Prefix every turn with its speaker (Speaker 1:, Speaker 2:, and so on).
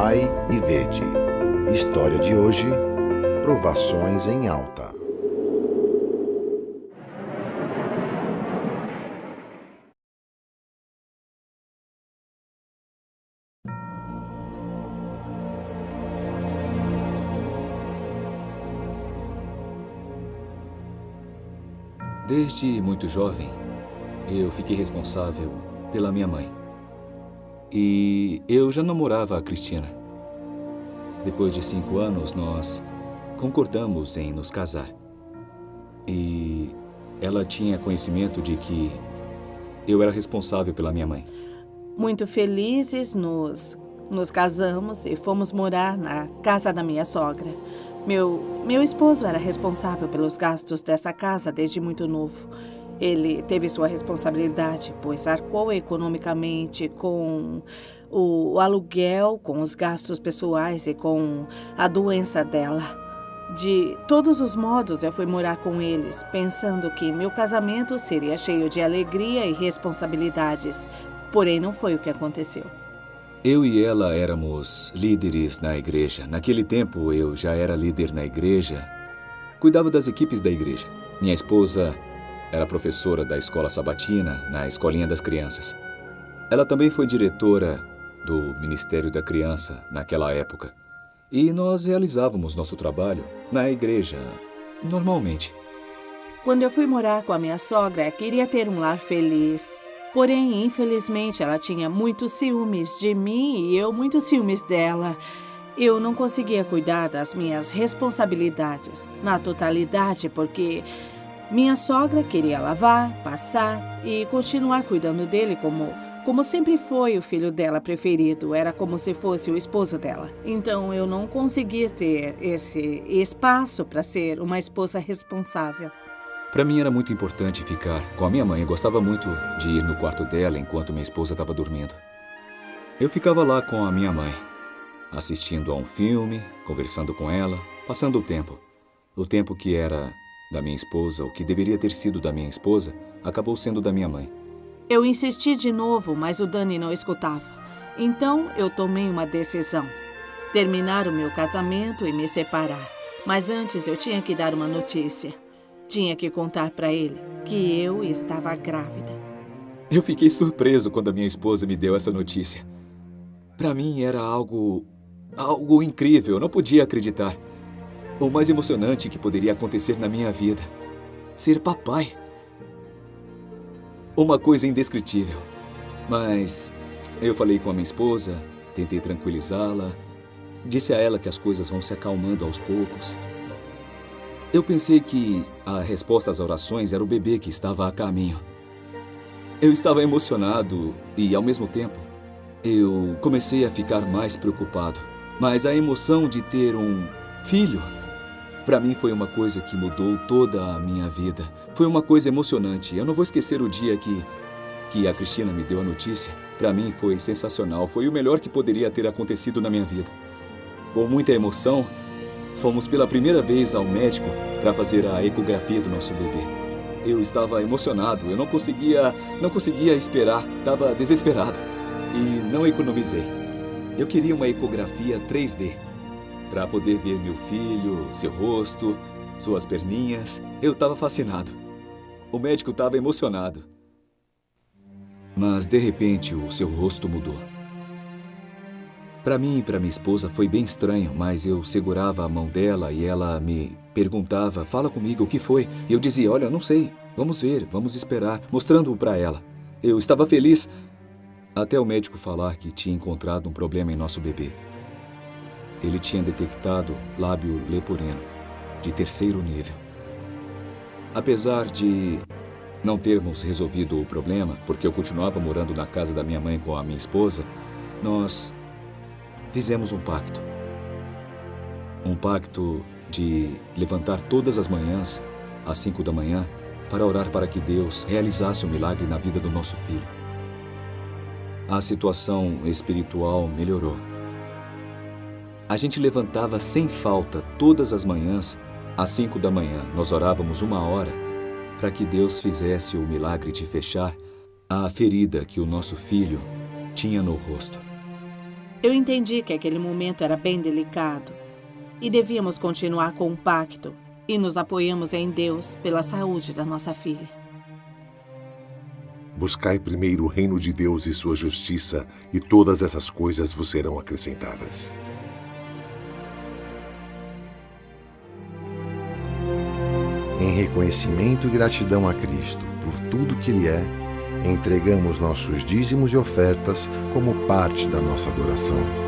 Speaker 1: Vai e Vede. História de hoje: Provações em Alta.
Speaker 2: Desde muito jovem, eu fiquei responsável pela minha mãe. E eu já namorava a Cristina. Depois de 5 anos, nós concordamos em nos casar. E ela tinha conhecimento de que eu era responsável pela minha mãe.
Speaker 3: Muito felizes, nos casamos e fomos morar na casa da minha sogra. Meu esposo era responsável pelos gastos dessa casa desde muito novo. Ele teve sua responsabilidade, pois arcou economicamente com o aluguel, com os gastos pessoais e com a doença dela. De todos os modos, eu fui morar com eles, pensando que meu casamento seria cheio de alegria e responsabilidades. Porém, não foi o que aconteceu.
Speaker 2: Eu e ela éramos líderes na igreja. Naquele tempo, eu já era líder na igreja. Cuidava das equipes da igreja. Minha esposa era professora da escola sabatina, na escolinha das crianças. Ela também foi diretora do Ministério da Criança naquela época. E nós realizávamos nosso trabalho na igreja, normalmente.
Speaker 3: Quando eu fui morar com a minha sogra, queria ter um lar feliz. Porém, infelizmente, ela tinha muitos ciúmes de mim e eu muitos ciúmes dela. Eu não conseguia cuidar das minhas responsabilidades na totalidade, porque minha sogra queria lavar, passar e continuar cuidando dele como sempre foi o filho dela preferido. Era como se fosse o esposo dela. Então, eu não conseguia ter esse espaço para ser uma esposa responsável.
Speaker 2: Para mim era muito importante ficar com a minha mãe. Eu gostava muito de ir no quarto dela enquanto minha esposa estava dormindo. Eu ficava lá com a minha mãe, assistindo a um filme, conversando com ela, passando o tempo. O tempo que era da minha esposa, o que deveria ter sido da minha esposa, acabou sendo da minha mãe.
Speaker 3: Eu insisti de novo, mas o Dani não escutava. Então, eu tomei uma decisão: terminar o meu casamento e me separar. Mas antes eu tinha que dar uma notícia. Tinha que contar para ele que eu estava grávida.
Speaker 2: Eu fiquei surpreso quando a minha esposa me deu essa notícia. Para mim era algo incrível, eu não podia acreditar. O mais emocionante que poderia acontecer na minha vida: ser papai. Uma coisa indescritível. Mas eu falei com a minha esposa, tentei tranquilizá-la, disse a ela que as coisas vão se acalmando aos poucos. Eu pensei que a resposta às orações era o bebê que estava a caminho. Eu estava emocionado e, ao mesmo tempo, eu comecei a ficar mais preocupado. Mas a emoção de ter um filho, para mim, foi uma coisa que mudou toda a minha vida. Foi uma coisa emocionante. Eu não vou esquecer o dia que a Cristina me deu a notícia. Para mim, foi sensacional. Foi o melhor que poderia ter acontecido na minha vida. Com muita emoção, fomos pela primeira vez ao médico para fazer a ecografia do nosso bebê. Eu estava emocionado, eu não conseguia esperar, estava desesperado e não economizei. Eu queria uma ecografia 3D para poder ver meu filho, seu rosto, suas perninhas. Eu estava fascinado. O médico estava emocionado. Mas, de repente, o seu rosto mudou. Para mim e para minha esposa foi bem estranho, mas eu segurava a mão dela e ela me perguntava: fala comigo, o que foi? E eu dizia: olha, não sei, vamos ver, vamos esperar, mostrando-o para ela. Eu estava feliz, até o médico falar que tinha encontrado um problema em nosso bebê. Ele tinha detectado lábio leporino, de 3º nível. Apesar de não termos resolvido o problema, porque eu continuava morando na casa da minha mãe com a minha esposa, nós fizemos um pacto. Um pacto de levantar todas as manhãs, às 5 da manhã, para orar para que Deus realizasse um milagre na vida do nosso filho. A situação espiritual melhorou. A gente levantava sem falta todas as manhãs, às 5 da manhã. Nós orávamos 1 hora para que Deus fizesse o milagre de fechar a ferida que o nosso filho tinha no rosto.
Speaker 3: Eu entendi que aquele momento era bem delicado e devíamos continuar com o pacto e nos apoiamos em Deus pela saúde da nossa filha.
Speaker 4: Buscai primeiro o reino de Deus e sua justiça, e todas essas coisas vos serão acrescentadas.
Speaker 1: Em reconhecimento e gratidão a Cristo por tudo que Ele é, entregamos nossos dízimos e ofertas como parte da nossa adoração.